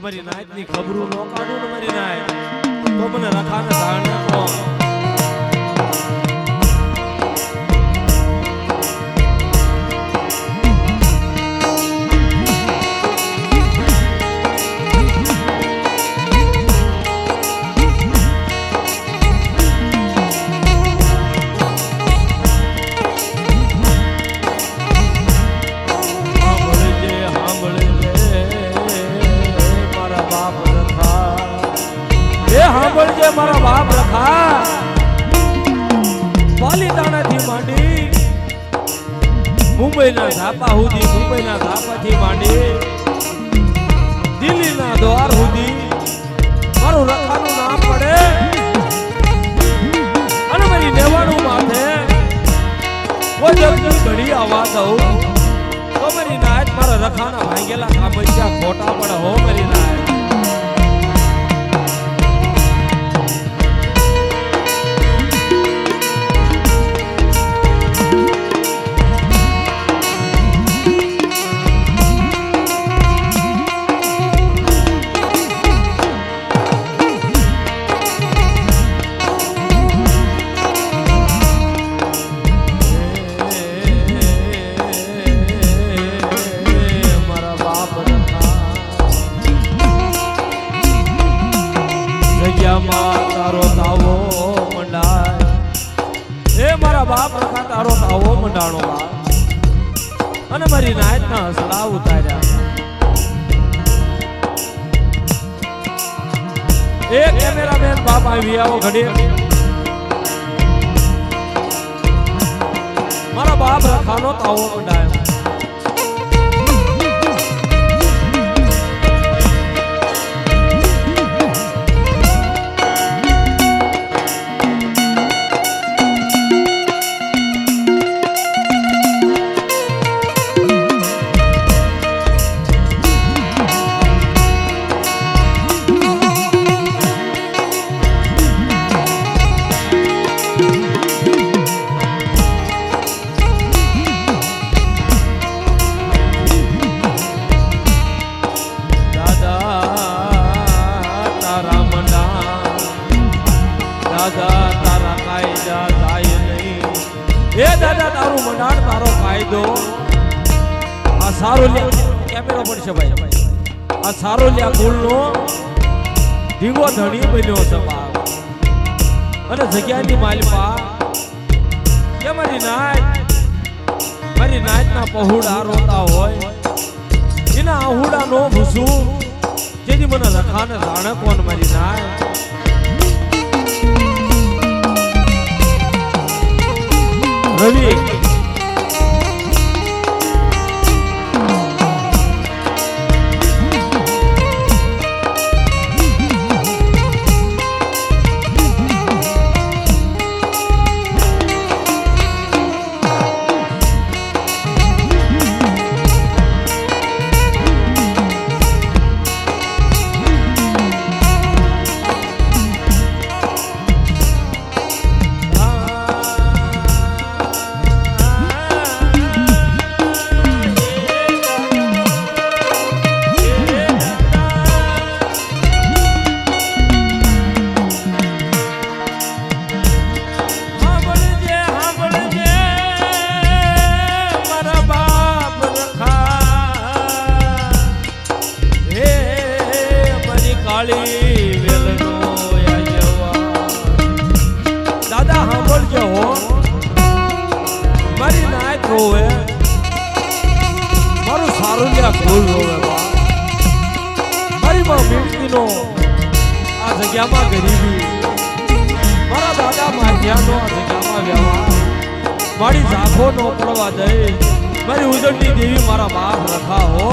તમારી નાયતની ખબરું નો કાઢું ને મારી નાયત તો મને રખાને ધારણ આપો. સાંભળજે મારા બાપ રખા, પાલીતાણાથી માંડી મુંબઈના ધાપા સુધી, મુંબઈના ધાપાથી માંડી દિલ્હીના દ્વાર સુધી મારું રખાનું નામ પડે અને મારી નેવાણું માથે કોઈ જગની ઘડી આવા દઉં તો મારી નાયત મારા રખાના ભાંગેલા કામૈયા ખોટા પડે હો મારી નાયત. તારો તાવો મંડાય એ મારા બાપ રખા તારો તાવો મંડાણો અને મારી નાયતના હસલા ઉતાર્યા. એ કેમેરામેન બાપ આવી આવો ઘડી. મારા બાપ રખાનો તાવો મંડાયો. દાદા તારું મંડાણ તારો કાયદો આ સારો કેમેરો પડશે ભાઈ. આ સારો કુલનો ધીંગો ધણી બન્યો છે અને જગ્યાની માલિપા કે મારી નાયતના પહોળા રોતા હોય એના આહુડા નો ભૂસું જેથી મને રખાને જાણે કોણ મારી નાયત. રવિ દાદા સાંભળજો હો મારી નાયત રોવે, મારું સારું ભૂલ રોવે, મારી માં મીણકીનો આ જગ્યામાં ગરીબી, મારા દાદા માધ્યાનો આ જગ્યામાં વ્યવહાર, મારી ઝાંખો નો પડવા દે, મારી ઉજળની દેવી મારા બાપ રખા હો.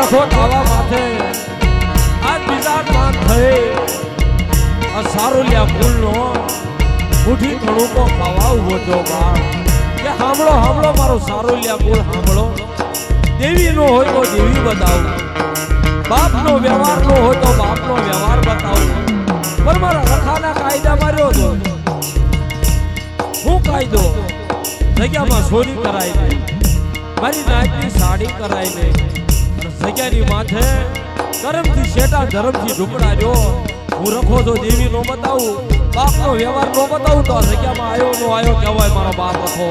ચોથો તાવા માથે આજ બીજા માન થઈ આ સારુલિયા ફૂલનો ઉઠી કણુકો ખાવા ઉભો તો બાપ કે સાંભળો સાંભળો મારો સારુલિયા ફૂલ સાંભળો દેવી નો હોય તો દેવી બતાવું બાપનો વ્યવહાર નો હોય તો બાપનો વ્યવહાર બતાવું પણ મારા રખાના કાયદા માર્યો તો હું કાયદો જગ્યામાં સોરી કરાય નહીં મારી નાચની સાડી કરાય નહીં જગ્યાની માથે કરમથી શેટા ધરમથી ઢુકડા જો હું રખો તો દેવી નો બતાવું બાપનો વ્યવહાર નો બતાવું તો આ જગ્યામાં આવ્યો નો આવ્યો કહેવાય મારો બાપ રખો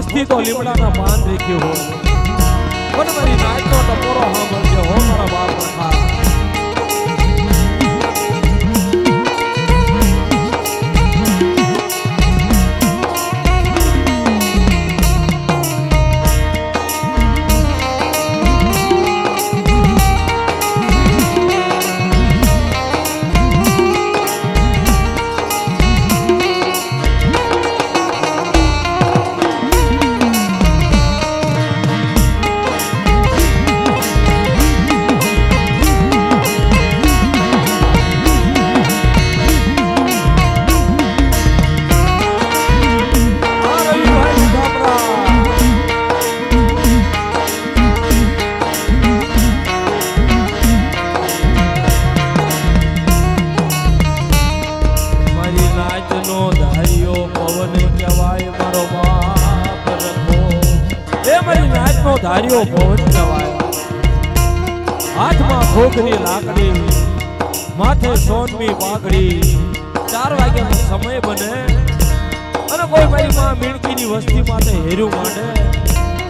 વસ્તી તો લીમડાના પાન દેખ્યું હોય પણ મારી નાચનો ટપોરો સાંભળજો હો મારા બાપ રખા ધાર્યો પવન કહેવાય હાથમાં ખોખરી લાકડી માથે સોનમી પાઘડી 4 વાગ્યાનો સમય બને અને કોઈ મારી માં મીણકીની વસ્તી માટે હેર્યું માંડે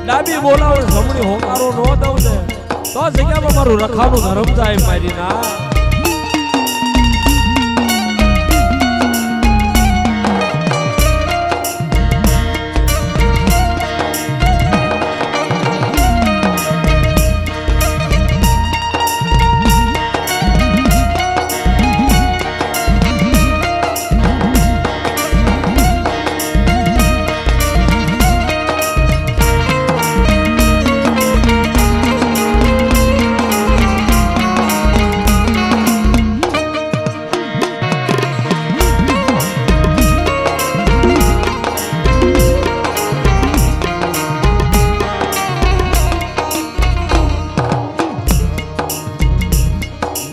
ડાબી બોલાવે જમણી હોકારો નો દઉં ને તો જગ્યામાં મારું રખાનું ધર્મ જાય મારી ના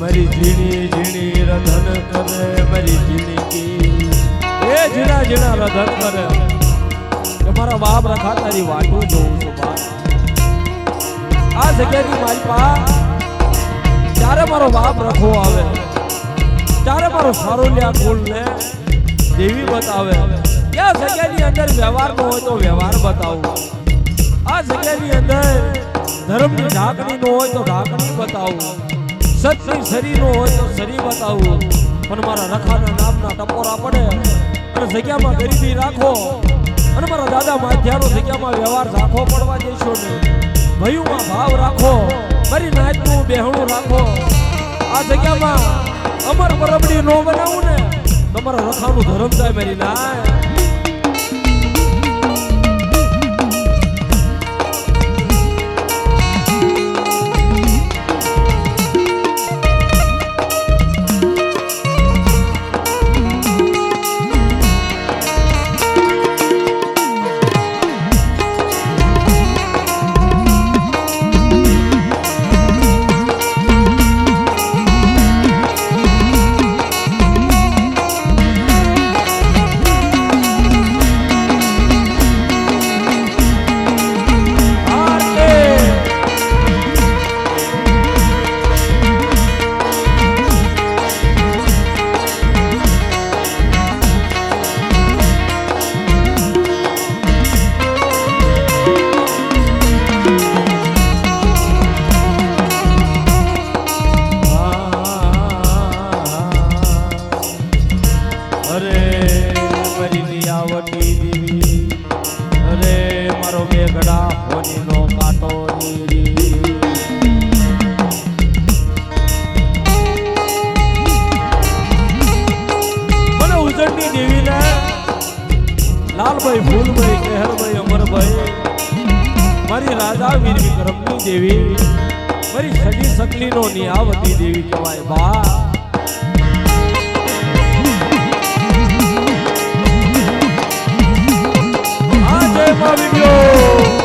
મારી ઝીણી ઝીણી રધન કરે મારી જિંદગી એ ઝીણા ઝીણા રધન કરે કે મારા બાપ રખા તારી વાટું જોઉં છું બાપ આ જગ્યાની મારી પા ત્યારે મારો બાપ રખો આવે ત્યારે મારો સારુલિયા કુલને દેવી બતાવે ક્યાં જગ્યાની અંદર વ્યવહાર નો હોય તો વ્યવહાર બતાવું આ જગ્યાની અંદર ધર્મની ઢાકણી નો હોય તો ઢાકણી બતાવું સત્ય શરીર નો હોય તો શરીર બતાવું પણ મારા રખાના નામના ટપોરા પડે અને જગ્યામાં ગરીબી રાખો અને મારા દાદા માધ્યાનો જગ્યામાં વ્યવહાર રાખો પડવા દેશો નહીં ભયુમાં ભાવ રાખો મારી નાચનું બેહણું રાખો આ જગ્યામાં અમર પરબડી નો બનાવું ને તમારા રખાનું ધર્મ થાય મારી નાય લાલભાઈ ફૂલભાઈ કહેરભાઈ અમરભાઈ મારી રાજા વીર વિક્રમની દેવી મારી સડી સકલીનો નિયાવતી દેવી કહેવાય બા આ જય મા વિડિયો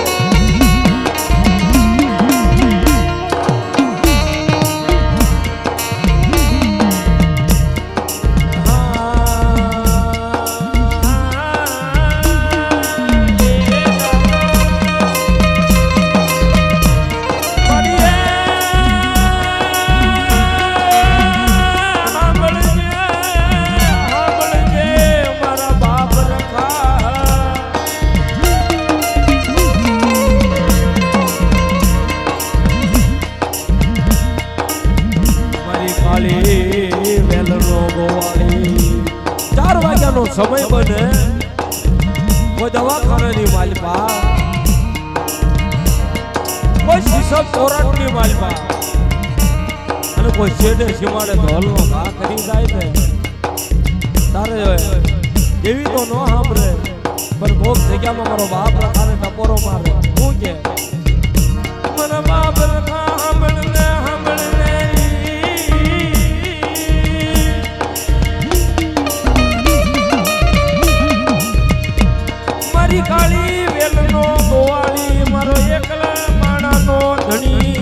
સમય બને કોઈ દવાખાનાની માલપા કોઈ શિશબ કોરાટની માલપા અને કોઈ શેડે સીમાડે ધોલનો ઘા કરી જાય ને તારે એવી તો ન સાંભળે પણ કોક જગ્યામાં મારો બાપ રખાને ટપોરો મારે હું કે મને બાપ રખા સાંભળને કાળી વેલનો ગોવાળી મારો એકલા માણાનો ધણી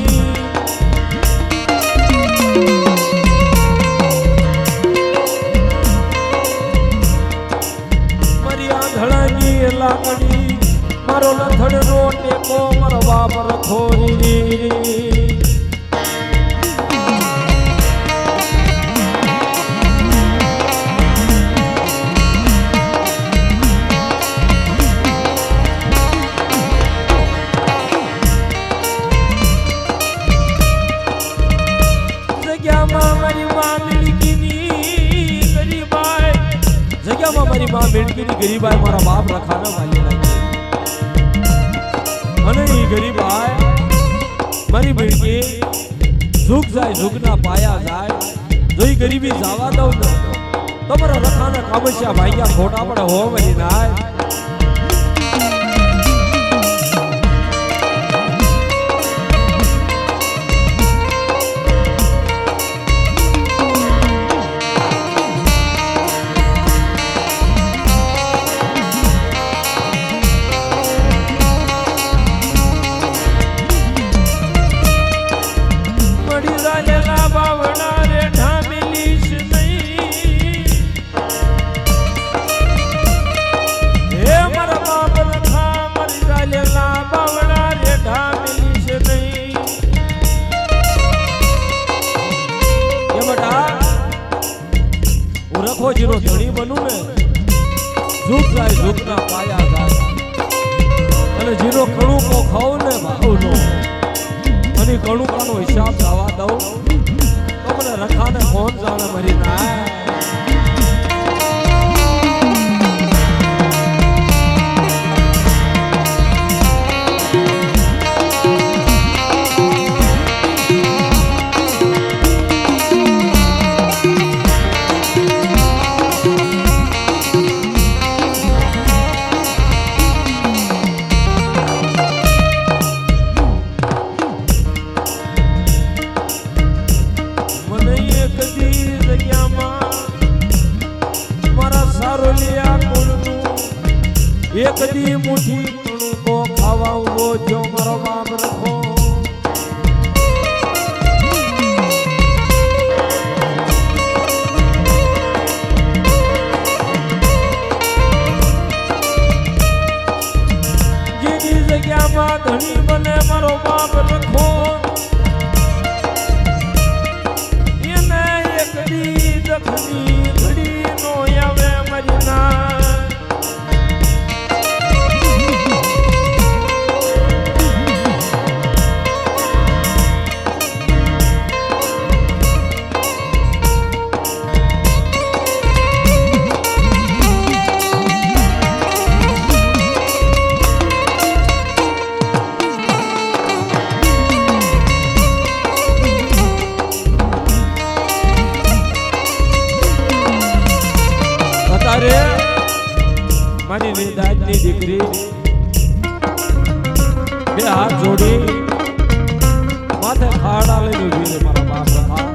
મારી આંધળાની લાકડી મારો લથડનો ટેકો મારો બાપ રખોરી મારી માં મેળકીની ગરીબાઈ મારા બાપ રખાના વાલી લાગી અને એ ગરીબાઈ મારી મેળકી ઝુક જાય ઝુકના પાયા જાય જો એ ગરીબી જવા દઉં ને તો મારા રખાના કામસ્યા ભાગ્યા ખોટા પડે હો વળી નાય જીનો ધણી બનું ને ઝુક જાય ઝુકના પાયા જાય અને જીનો કણુકો ખાવ ને ભાવનો અને કણુકાનો હિસાબ થવા દઉં તો મને રખાને કોણ જાણે મરી ના એક દી મુઠી કણુકો ખાવાવો જો મારો બાપ રખો જેની જગ્યામાં ધણી બને મારો બાપ રખો એને એક દી દખની ઘડી નો આવે મારી ના મારી નિદાજની દીકરી બે હાથ જોડી માથે ખાડા લઈને ઉભી રે મારા બાપ રખા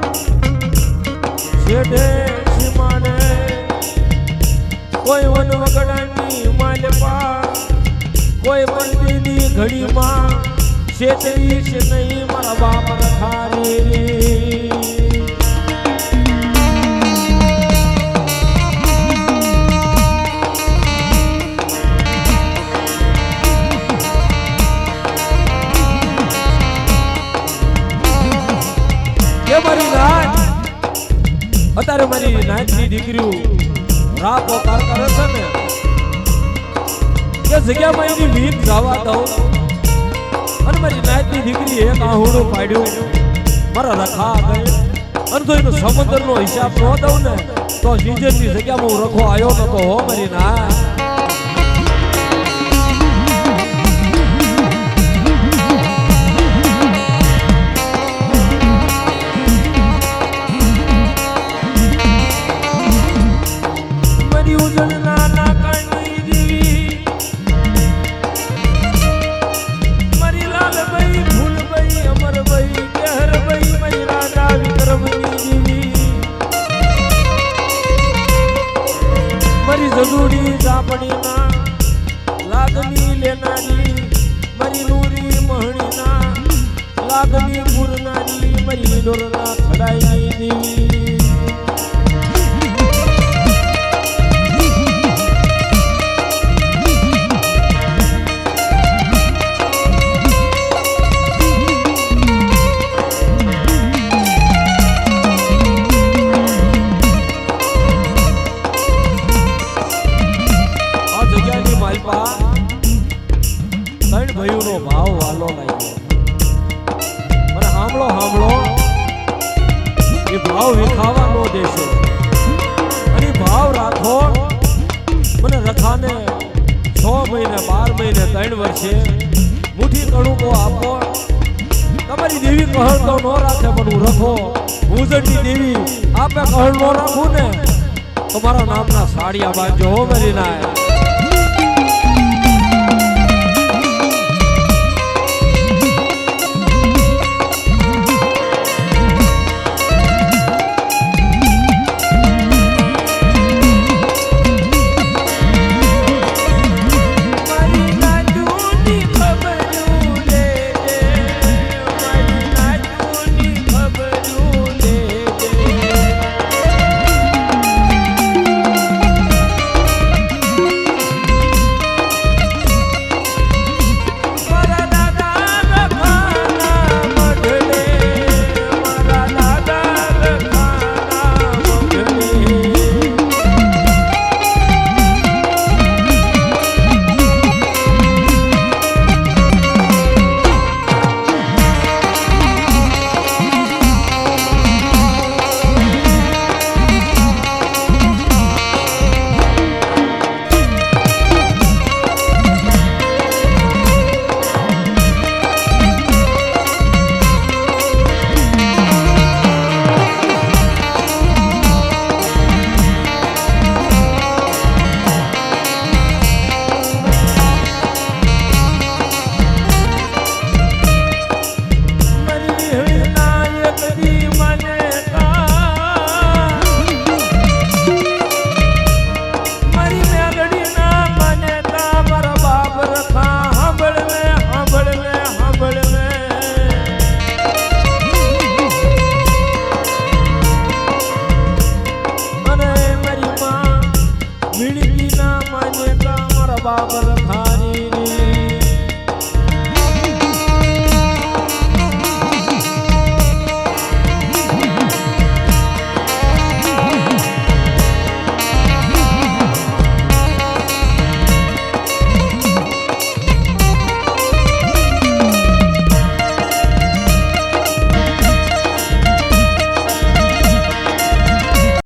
છેડે સીમાને કોઈ વન વગડાની માલપા કોઈ બંદીની ઘડીમાં છેતરી છે નહીં મારા બાપ રખા રે અત્યારે મારી નાચની દીકરીઓ રાત ઓકાર કરે છે ને એ જગ્યામાં એની ભીખ જવા દઉં અને મારી નાચની દીકરી એક આહુડું પાડ્યું મારા રખા ગઈ અને તો એનો સમંદરનો હિસાબ ન દઉં ને તો જીજરની જગ્યામાં હું રખો આવ્યો નતો હો મારી ના જદુડી જાપણીના લાગણી લેનારી મારી નૂરી મહણીના લાગણી પૂરનારી મારી ડોરના થડાઈ દેવી ત્રણ ભાઈઓનો ભાવ વાલો લાગ્યો મને સાંભળો એ ભાવ વિખાવા નો દેશો અને ભાવ રાખો મને રખાને 6 મહિને 12 મહિને 3 વર્ષે મુઠ્ઠી કણુકો આપો તમારી દેવી કહળ તો ન રાખે પણ હું રખો ઉજળની દેવી આપે કહળ ન રાખું ને તમારા નામના સાડિયા બાંધજો હો મારી નાય